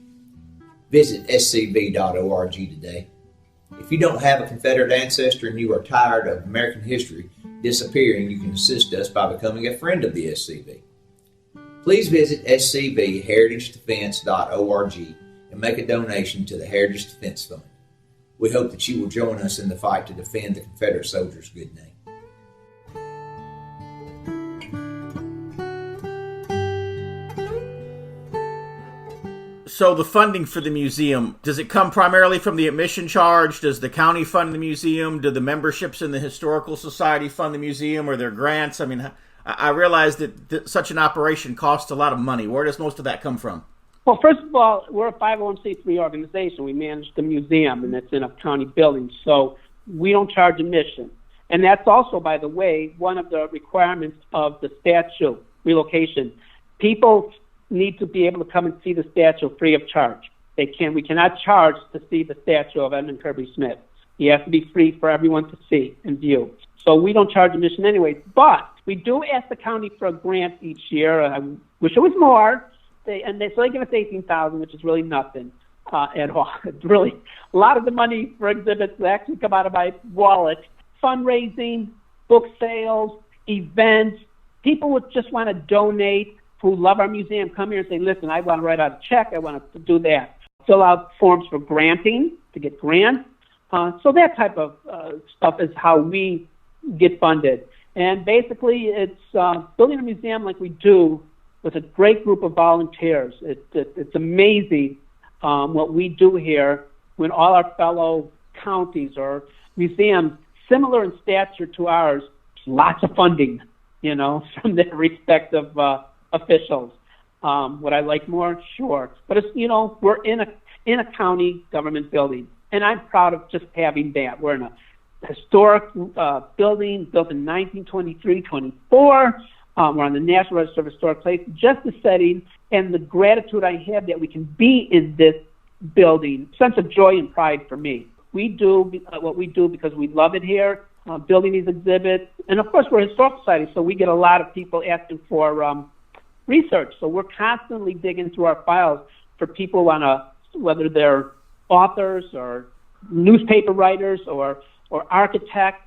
Visit scv.org today. If you don't have a Confederate ancestor and you are tired of American history disappearing, you can assist us by becoming a friend of the SCV. Please visit scvheritagedefense.org and make a donation to the Heritage Defense Fund. We hope that you will join us in the fight to defend the Confederate soldiers' good name. So the funding for the museum, does it come primarily from the admission charge? Does the county fund the museum? Do the memberships in the Historical Society fund the museum, or their grants? I mean, I realize that such an operation costs a lot of money. Where does most of that come from? Well, first of all, we're a 501c3 organization. We manage the museum, and it's in a county building, so we don't charge admission. And that's also, by the way, one of the requirements of the statue relocation. People need to be able to come and see the statue free of charge. We cannot charge to see the statue of Edmund Kirby Smith. He has to be free for everyone to see and view. So we don't charge admission anyway. But we do ask the county for a grant each year. I wish it was more. So they give us $18,000, which is really nothing at all. It's really a lot of the money for exhibits that actually come out of my wallet. Fundraising, book sales, events. People would just want to donate who love our museum. Come here and say, listen, I want to write out a check. I want to do that. Fill out forms for granting to get grants. So that type of stuff is how we get funded. And basically, it's building a museum like we do with a great group of volunteers. It's amazing what we do here when all our fellow counties or museums similar in stature to ours, lots of funding, from their respective officials. Would I like more? Sure. But it's, we're in a county government building, and I'm proud of just having that. We're in a historic building built in 1923-24. We're on the National Register of Historic Places. Just the setting and the gratitude I have that we can be in this building, sense of joy and pride for me. We do what we do because we love it here, building these exhibits. And, of course, we're a historical society, so we get a lot of people asking for research. So we're constantly digging through our files for people whether they're authors or newspaper writers or architects,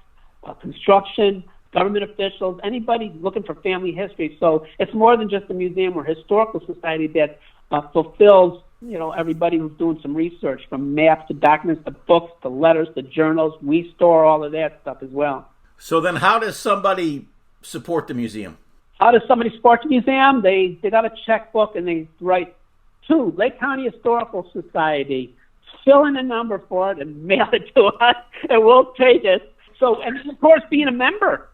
construction, government officials, anybody looking for family history. So it's more than just a museum. We're a historical society that fulfills, everybody who's doing some research, from maps to documents to books to letters to journals. We store all of that stuff as well. So then how does somebody support the museum? How does somebody support the museum? They got a checkbook and they write to Lake County Historical Society, fill in a number for it and mail it to us, and we'll take it. So, and of course, being a member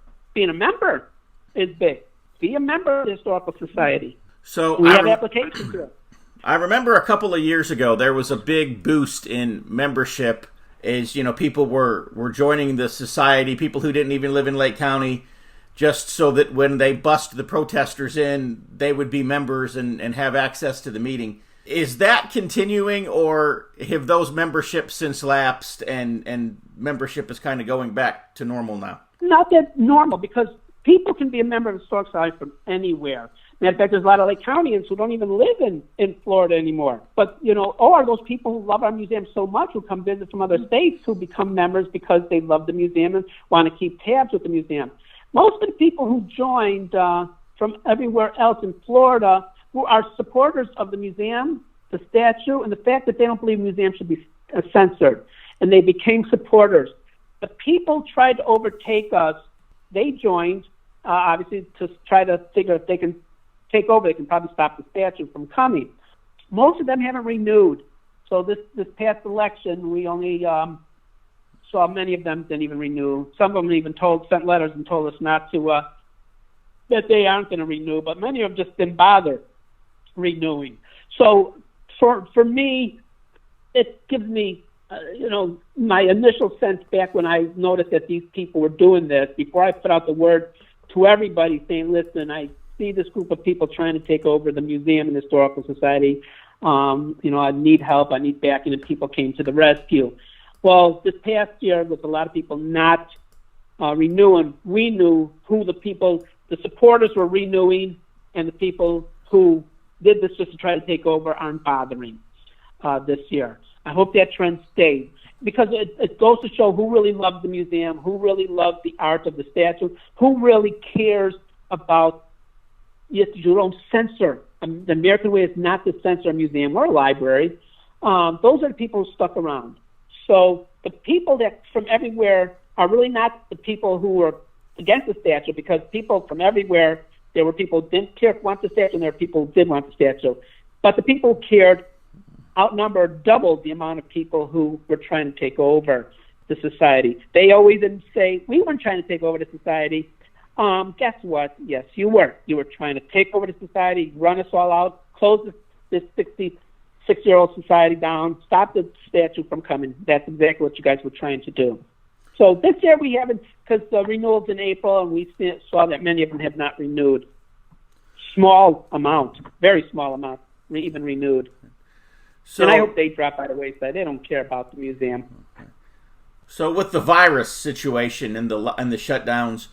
is big. Be a member of the Historical Society. So we have applications to it. I remember a couple of years ago, there was a big boost in membership as, people were joining the society, people who didn't even live in Lake County, just so that when they bust the protesters in, they would be members and have access to the meeting. Is that continuing, or have those memberships since lapsed and membership is kind of going back to normal now? Not that normal, because people can be a member of the Historic Society from anywhere. Matter of fact, there's a lot of Lake Countyans who don't even live in Florida anymore. But, or those people who love our museum so much who come visit from other states who become members because they love the museum and want to keep tabs with the museum. Most of the people who joined from everywhere else in Florida who are supporters of the museum, the statue, and the fact that they don't believe the museum should be censored. And they became supporters. The people tried to overtake us. They joined, obviously, to try to figure if they can take over. They can probably stop the statue from coming. Most of them haven't renewed. So this past election, we only saw many of them didn't even renew. Some of them even sent letters and told us not to, that they aren't going to renew. But many of them just didn't bother renewing. So for me, it gives me, my initial sense back when I noticed that these people were doing this, before I put out the word to everybody saying, listen, I see this group of people trying to take over the museum and historical society. I need help, I need backing, and people came to the rescue. Well, this past year, with a lot of people not renewing, we knew who the supporters were renewing, and the people who did this just to try to take over aren't bothering this year. I hope that trend stays, because it goes to show who really loves the museum, who really loves the art of the statue, who really cares about you don't censor. The American way is not to censor a museum or a library. Those are the people who stuck around. So the people that from everywhere are really not the people who were against the statue, because people from everywhere, there were people who didn't want the statue, and there were people who did want the statue. But the people who cared outnumbered doubled the amount of people who were trying to take over the society. They always didn't say, we weren't trying to take over the society. Guess what? Yes, you were. You were trying to take over the society, run us all out, close this 66-year-old society down, stop the statue from coming. That's exactly what you guys were trying to do. So this year we haven't, because the renewal's in April, and we saw that many of them have not renewed. Small amount, very small amount, even renewed. So, and I hope they drop by the wayside. They don't care about the museum. So with the virus situation and the shutdowns,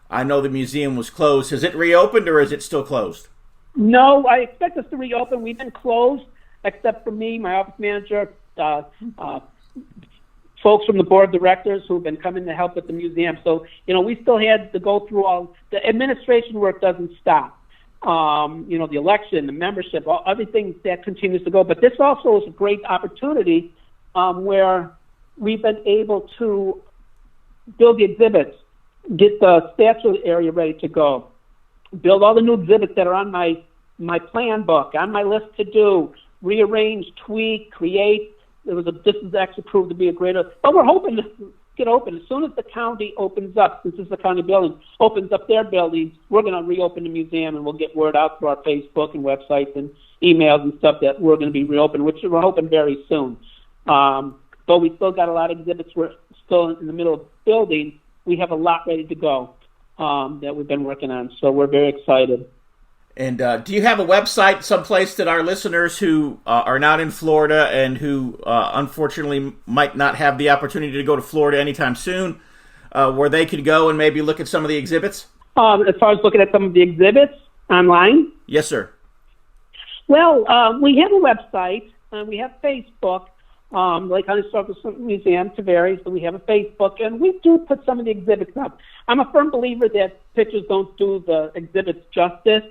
I know the museum was closed. Has it reopened or is it still closed? No, I expect us to reopen. We've been closed, except for me, my office manager, folks from the board of directors who've been coming to help at the museum. So, we still had to go through all the administration work doesn't stop. The election, the membership, everything that continues to go. But this also is a great opportunity where we've been able to build the exhibits, get the statue area ready to go, build all the new exhibits that are on my plan book, on my list to do, rearrange, tweak, create. This is actually proved to be a greater, but we're hoping to get open. As soon as the county opens up, since this is the county building, opens up their buildings, we're going to reopen the museum and we'll get word out through our Facebook and websites and emails and stuff that we're going to be reopened, which we're hoping very soon. But we still got a lot of exhibits. We're still in the middle of building. We have a lot ready to go that we've been working on, so we're very excited. And do you have a website someplace that our listeners who are not in Florida and who unfortunately might not have the opportunity to go to Florida anytime soon, where they could go and maybe look at some of the exhibits? As far as looking at some of the exhibits online? Yes, sir. Well, we have a website. We have Facebook. Lake County Historical Museum, to vary, so we have a Facebook, and we do put some of the exhibits up. I'm a firm believer that pictures don't do the exhibits justice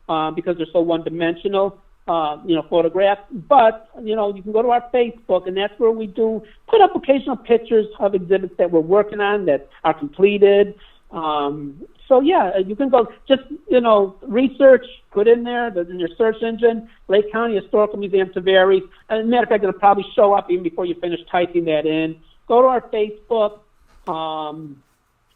because they're so one-dimensional, photographs. But, you can go to our Facebook, and that's where we do put up occasional pictures of exhibits that we're working on that are completed. You can go, just, research, put in there, in your search engine, Lake County Historical Museum Tavares. As a matter of fact, it'll probably show up even before you finish typing that in. Go to our Facebook,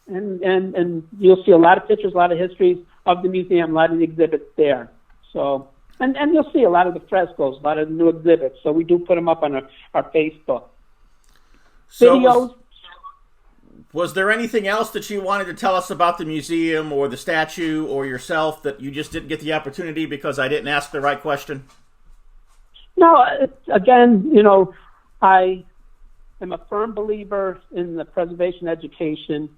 and you'll see a lot of pictures, a lot of histories of the museum, a lot of the exhibits there. So, and you'll see a lot of the frescoes, a lot of the new exhibits. So we do put them up on our Facebook. Videos. Was there anything else that you wanted to tell us about the museum or the statue or yourself that you just didn't get the opportunity because I didn't ask the right question? No, again, I am a firm believer in the preservation education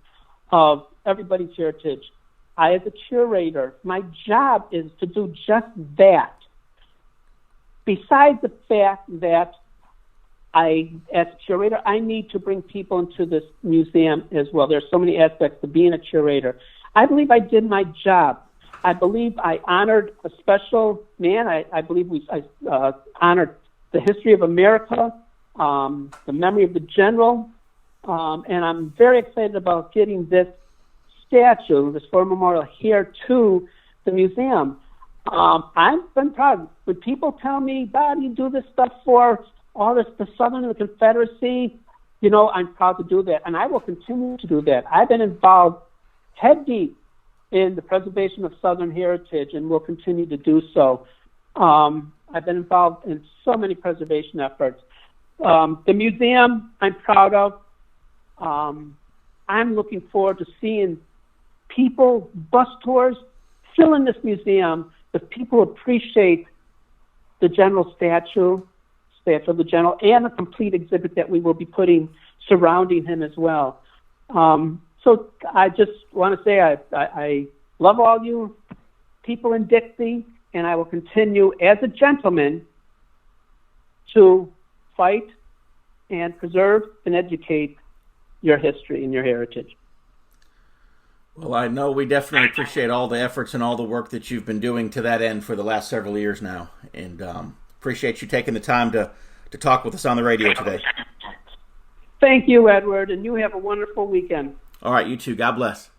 of everybody's heritage. I, as a curator, my job is to do just that. Besides the fact that as a curator, I need to bring people into this museum as well. There's so many aspects to being a curator. I believe I did my job. I believe I honored a special man. I believe I honored the history of America, the memory of the general, and I'm very excited about getting this statue, this war memorial, here to the museum. I've been proud. When people tell me, Bob, you do this stuff for all this, the Southern and the Confederacy, I'm proud to do that, and I will continue to do that. I've been involved head deep in the preservation of Southern heritage and will continue to do so. I've been involved in so many preservation efforts. The museum, I'm proud of. I'm looking forward to seeing people, bus tours, fill in this museum, the people appreciate the general statue of the general, and a complete exhibit that we will be putting surrounding him as well. So I just want to say I love all you people in Dixie, and I will continue as a gentleman to fight and preserve and educate your history and your heritage. Well, I know we definitely appreciate all the efforts and all the work that you've been doing to that end for the last several years now, and appreciate you taking the time to talk with us on the radio today. Thank you, Edward, and you have a wonderful weekend. All right, you too. God bless.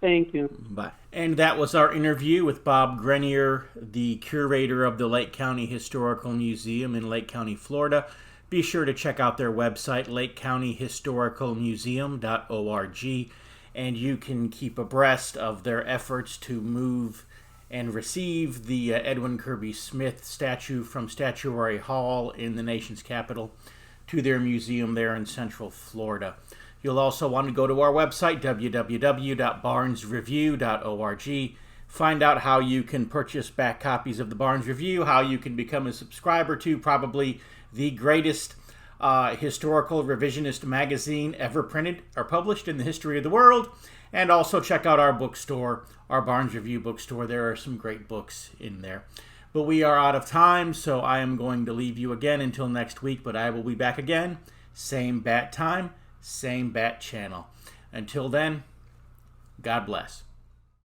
Thank you. Bye. And that was our interview with Bob Grenier, the curator of the Lake County Historical Museum in Lake County, Florida. Be sure to check out their website, lakecountyhistoricalmuseum.org, and you can keep abreast of their efforts to move and receive the Edwin Kirby Smith statue from Statuary Hall in the nation's capital to their museum there in Central Florida. You'll also want to go to our website, www.barnesreview.org. Find out how you can purchase back copies of the Barnes Review, how you can become a subscriber to probably the greatest historical revisionist magazine ever printed or published in the history of the world. And also check out our bookstore, our Barnes Review bookstore. There are some great books in there. But we are out of time, so I am going to leave you again until next week. But I will be back again, same bat time, same bat channel. Until then, God bless.